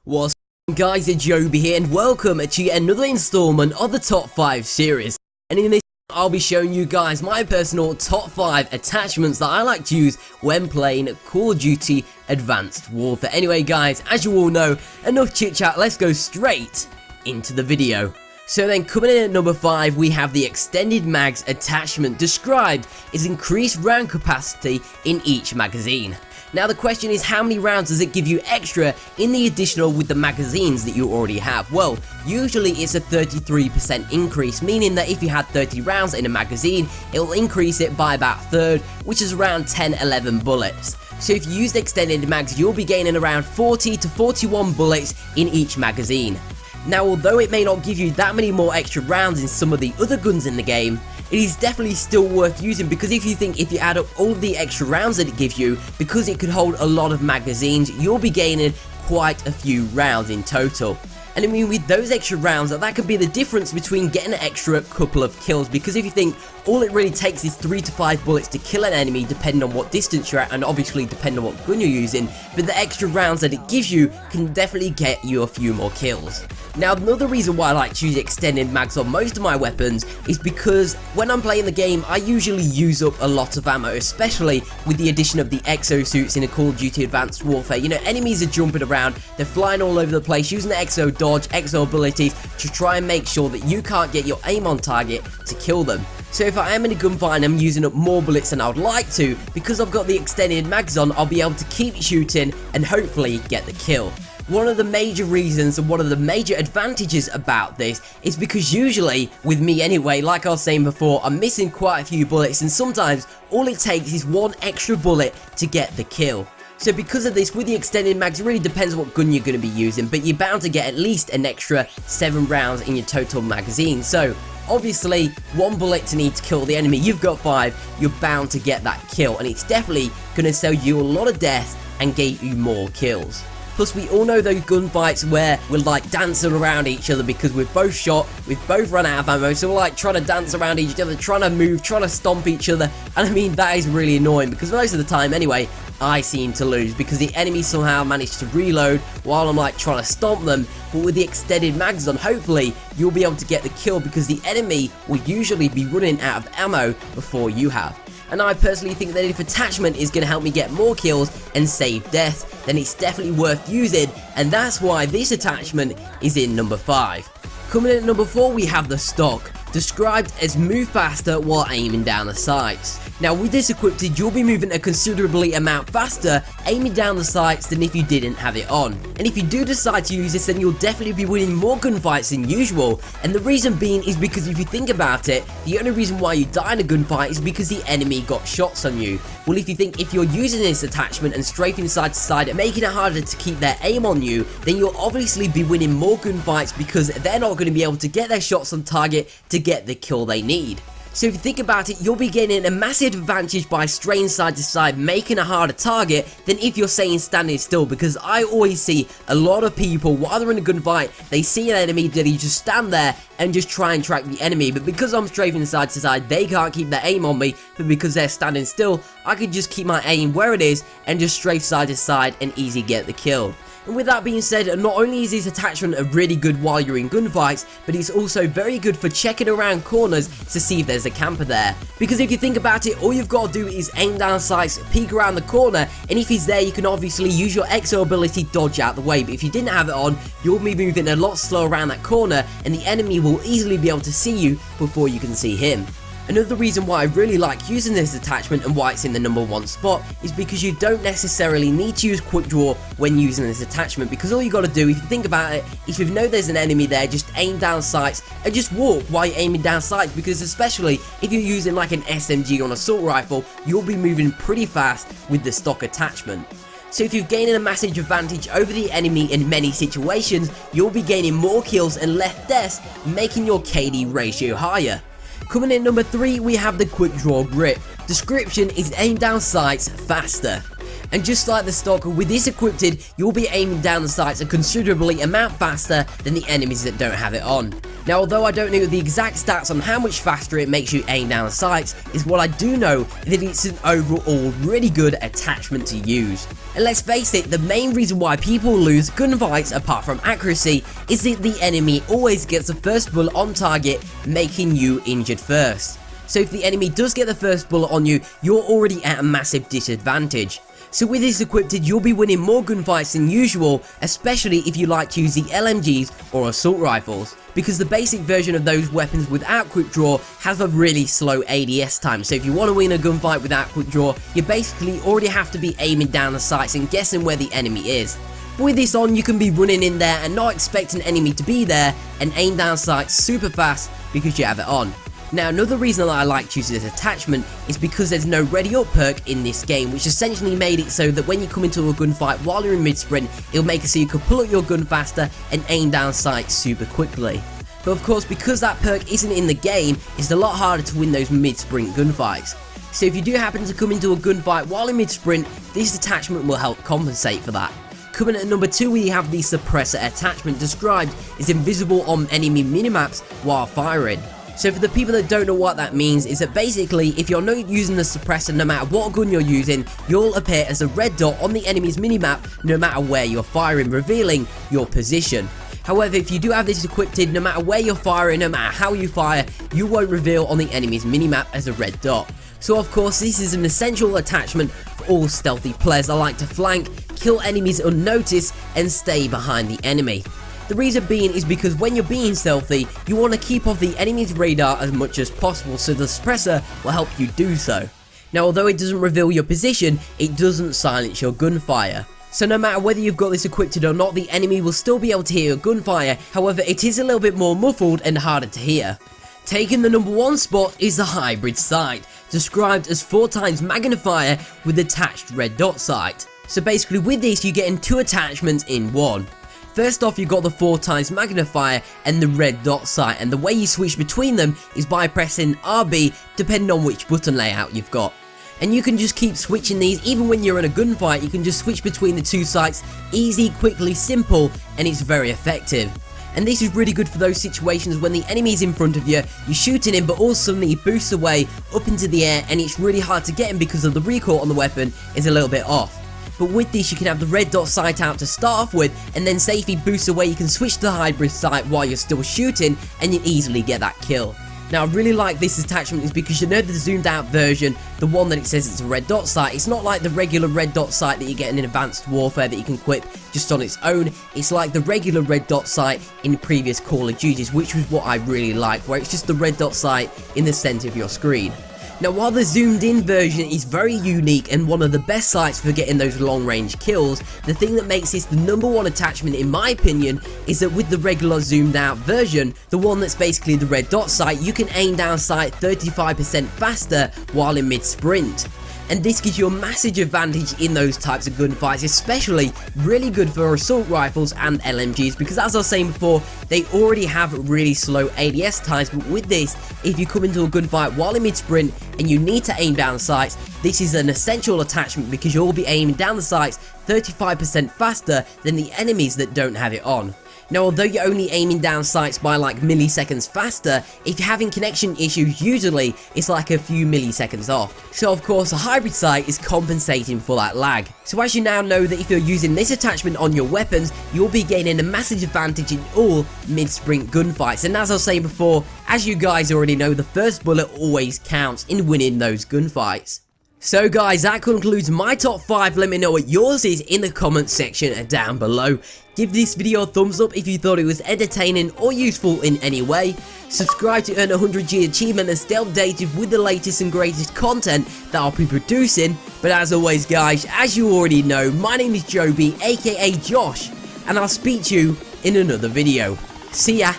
What's up guys, it's Joby here and welcome to yet another installment of the Top 5 series. And in this I'll be showing you guys my personal top 5 attachments that I like to use when playing Call of Duty Advanced Warfare. Anyway guys, as you all know, enough chit chat, let's go straight into the video. So then coming in at number 5 we have the Extended Mags attachment, described as increased round capacity in each magazine. Now the question is, how many rounds does it give you extra in the additional with the magazines that you already have? Well, usually it's a 33% increase, meaning that if you had 30 rounds in a magazine, it'll increase it by about a third, which is around 10-11 bullets. So if you use the extended mags, you'll be gaining around 40 to 41 bullets in each magazine. Now although it may not give you that many more extra rounds in some of the other guns in the game, it is definitely still worth using, because if you add up all of the extra rounds that it gives you, because it could hold a lot of magazines, you'll be gaining quite a few rounds in total. And I mean, with those extra rounds, that could be the difference between getting an extra couple of kills, because if you think all it really takes is 3 to 5 bullets to kill an enemy, depending on what distance you're at and obviously depending on what gun you're using, but the extra rounds that it gives you can definitely get you a few more kills. Now another reason why I like to use extended mags on most of my weapons is because when I'm playing the game I usually use up a lot of ammo, especially with the addition of the exosuits in a Call of Duty Advanced Warfare. You know, enemies are jumping around, they're flying all over the place, using the exo dodge, exo abilities to try and make sure that you can't get your aim on target to kill them. So if I am in a gunfight and I'm using up more bullets than I would like to, because I've got the extended mags on, I'll be able to keep shooting and hopefully get the kill. One of the major reasons and one of the major advantages about this is because usually, with me anyway, like I was saying before, I'm missing quite a few bullets, and sometimes all it takes is one extra bullet to get the kill. So because of this, with the extended mags, it really depends what gun you're going to be using, but you're bound to get at least an extra 7 rounds in your total magazine. So obviously, 1 bullet to need to kill the enemy, you've got 5, you're bound to get that kill, and it's definitely going to sell you a lot of death and get you more kills. Plus, we all know those gunfights where we're like dancing around each other because we've both shot, we've both run out of ammo, so we're like trying to dance around each other, trying to move, trying to stomp each other, and I mean, that is really annoying because most of the time anyway, I seem to lose because the enemy somehow managed to reload while I'm like trying to stomp them. But with the extended mags on, hopefully you'll be able to get the kill because the enemy will usually be running out of ammo before you have. And I personally think that if attachment is going to help me get more kills and save death, then it's definitely worth using, and that's why this attachment is in number 5. Coming in at number 4 we have the stock, described as move faster while aiming down the sights. Now with this equipped, you'll be moving a considerably amount faster aiming down the sights than if you didn't have it on. And if you do decide to use this, then you'll definitely be winning more gunfights than usual, and the reason being is because if you think about it, the only reason why you die in a gunfight is because the enemy got shots on you. Well, if you're using this attachment and strafing side to side and making it harder to keep their aim on you, then you'll obviously be winning more gunfights because they're not going to be able to get their shots on target to get the kill they need. So if you think about it, you'll be gaining a massive advantage by straying side to side, making a harder target, than if you're saying standing still, because I always see a lot of people, while they're in a gunfight, they see an enemy, they just stand there and just try and track the enemy, but because I'm strafing side to side, they can't keep their aim on me, but because they're standing still, I can just keep my aim where it is and just strafe side to side and easy get the kill. And with that being said, not only is this attachment really good while you're in gunfights, but it's also very good for checking around corners to see if there's a camper there. Because if you think about it, all you've got to do is aim down sights, peek around the corner, and if he's there, you can obviously use your exo ability, dodge out the way. But if you didn't have it on, you'll be moving a lot slower around that corner, and the enemy will easily be able to see you before you can see him. Another reason why I really like using this attachment and why it's in the number 1 spot is because you don't necessarily need to use quick draw when using this attachment, because all you got to do, if you think about it, if you know there's an enemy there, just aim down sights and just walk while you're aiming down sights, because especially if you're using like an SMG or an assault rifle, you'll be moving pretty fast with the stock attachment. So if you're gaining a massive advantage over the enemy in many situations, you'll be gaining more kills and less deaths, making your KD ratio higher. Coming in number 3 we have the quick draw grip. Description is aim down sights faster. And just like the stock, with this equipped, you'll be aiming down the sights a considerably amount faster than the enemies that don't have it on. Now, although I don't know the exact stats on how much faster it makes you aim down the sights, is what I do know that it's an overall really good attachment to use. And let's face it, the main reason why people lose gunfights apart from accuracy is that the enemy always gets the first bullet on target, making you injured first. So if the enemy does get the first bullet on you, you're already at a massive disadvantage. So with this equipped, you'll be winning more gunfights than usual, especially if you like to use the LMGs or assault rifles, because the basic version of those weapons without quick draw has a really slow ADS time. So if you want to win a gunfight without quick draw, you basically already have to be aiming down the sights and guessing where the enemy is. But with this on, you can be running in there and not expect an enemy to be there and aim down sights super fast because you have it on. Now, another reason that I like to use this attachment is because there's no ready up perk in this game, which essentially made it so that when you come into a gunfight while you're in mid sprint, it'll make it so you can pull up your gun faster and aim down sights super quickly. But of course, because that perk isn't in the game, it's a lot harder to win those mid sprint gunfights. So if you do happen to come into a gunfight while in mid sprint, this attachment will help compensate for that. Coming at number 2, we have the suppressor attachment, described as invisible on enemy minimaps while firing. So for the people that don't know what that means, is that basically if you're not using the suppressor, no matter what gun you're using, you'll appear as a red dot on the enemy's minimap no matter where you're firing, revealing your position. However, if you do have this equipped, no matter where you're firing, no matter how you fire, you won't reveal on the enemy's minimap as a red dot. So of course, this is an essential attachment for all stealthy players that like to flank, kill enemies unnoticed, and stay behind the enemy. The reason being is because when you're being stealthy, you want to keep off the enemy's radar as much as possible, so the suppressor will help you do so. Now, although it doesn't reveal your position, it doesn't silence your gunfire. So no matter whether you've got this equipped or not, the enemy will still be able to hear your gunfire. However, it is a little bit more muffled and harder to hear. Taking the number 1 spot is the hybrid sight, described as 4 times magnifier with attached red dot sight. So basically with this, you're getting 2 attachments in one. First off, you've got the 4 times magnifier and the red dot sight, and the way you switch between them is by pressing RB depending on which button layout you've got. And you can just keep switching these even when you're in a gunfight. You can just switch between the 2 sights, easy, quickly, simple, and it's very effective. And this is really good for those situations when the enemy is in front of you, you're shooting him, but all of a sudden he boosts away up into the air and it's really hard to get him because of the recoil on the weapon is a little bit off. But with this, you can have the red dot sight out to start off with, and then say if he boosts away, you can switch to the hybrid sight while you're still shooting, and you easily get that kill. Now, I really like this attachment is because you know the zoomed out version, the one that it says it's a red dot sight, it's not like the regular red dot sight that you get in Advanced Warfare that you can equip just on its own. It's like the regular red dot sight in previous Call of Duties, which was what I really like, where it's just the red dot sight in the center of your screen. Now, while the zoomed in version is very unique and one of the best sights for getting those long range kills, the thing that makes this the number 1 attachment in my opinion is that with the regular zoomed out version, the one that's basically the red dot sight, you can aim down sight 35% faster while in mid sprint. And this gives you a massive advantage in those types of gunfights, especially really good for assault rifles and LMGs, because as I was saying before, they already have really slow ADS times. But with this, if you come into a gunfight while in mid sprint and you need to aim down sights, this is an essential attachment because you'll be aiming down the sights 35% faster than the enemies that don't have it on. Now, although you're only aiming down sights by like milliseconds faster, if you're having connection issues, usually it's like a few milliseconds off. So of course, a hybrid sight is compensating for that lag. So as you now know that if you're using this attachment on your weapons, you'll be gaining a massive advantage in all mid-sprint gunfights. And as I was saying before, as you guys already know, the first bullet always counts in winning those gunfights. So guys, that concludes my top 5. Let me know what yours is in the comment section down below. Give this video a thumbs up if you thought it was entertaining or useful in any way. Subscribe to earn 100G achievement and stay updated with the latest and greatest content that I'll be producing. But as always guys, as you already know, my name is Joby, aka Josh, and I'll speak to you in another video. See ya!